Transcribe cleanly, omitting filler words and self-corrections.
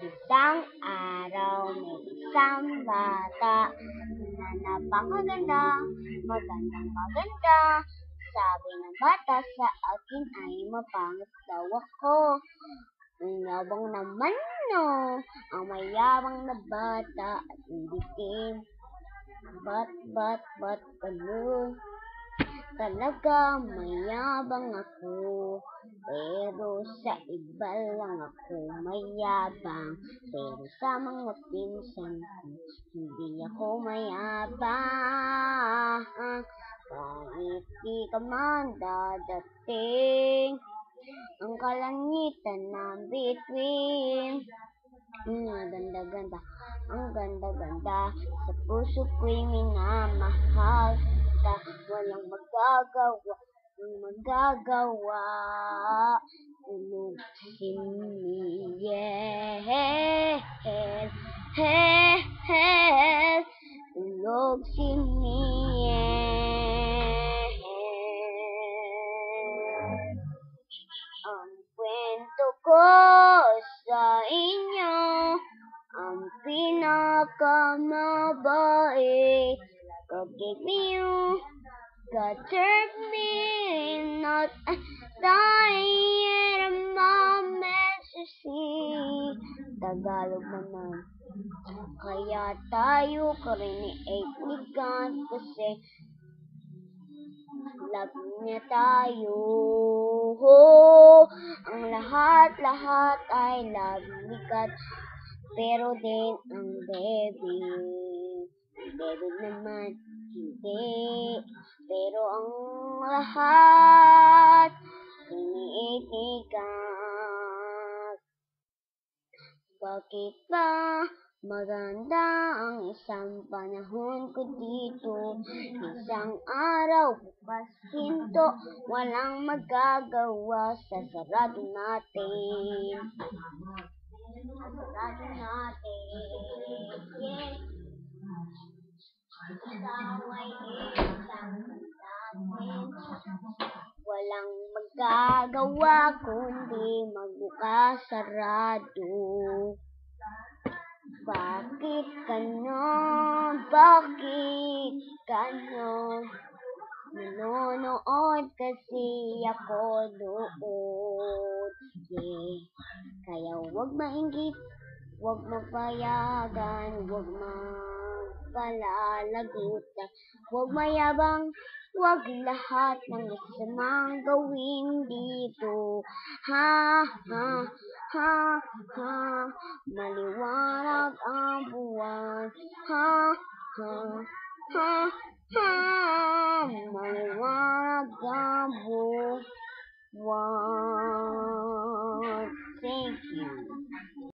Isang araw may isang bata na napakaganda, magandang maganda. Sabi ng bata, sa akin ay mapangit daw ako. Ang yabang naman no, ang mayabang na bata at ibitin. Ba't ganun? Talaga mayabang ako, pero sa iba lang ako mayabang. Pero sa mga pinsan ko, hindi ako mayabang. Kahit di ka man dadating, ang kalangitan na bituin. Ang ganda-ganda, ang ganda-ganda, sa puso ko'y minamahal ka. Walang magagawa, tulog si Miel, tulog si Miel. Ang kwento ko sa inyo, ang pinakamabait. Forgive me, God serve me, not dying a moment to see. Tagalog naman. Kaya tayo kariniigan kasi love niya tayo. Ang lahat ay love ni God. Pero din ang devil. Devil naman hindi. Pero ang lahat iniitigas. Bakit ba maganda ang isang panahon ko dito? Isang araw, bukas hinto, walang magagawa sa sarado natin. Sarado natin. Yeah. Ikaw ay isang natin. Walang magagawa kundi magbukas sarado. Bakit ganon? Bakit ganon? Nanonood kasi ako doon. Yeah. Kaya huwag mainggit, huwag magpayagan, huwag magpalalagutan, huwag mayabang, huwag lahat ng masamang gawin dito. Ha, maliwanag ang buwan. Ha, maliwanag ang buwan.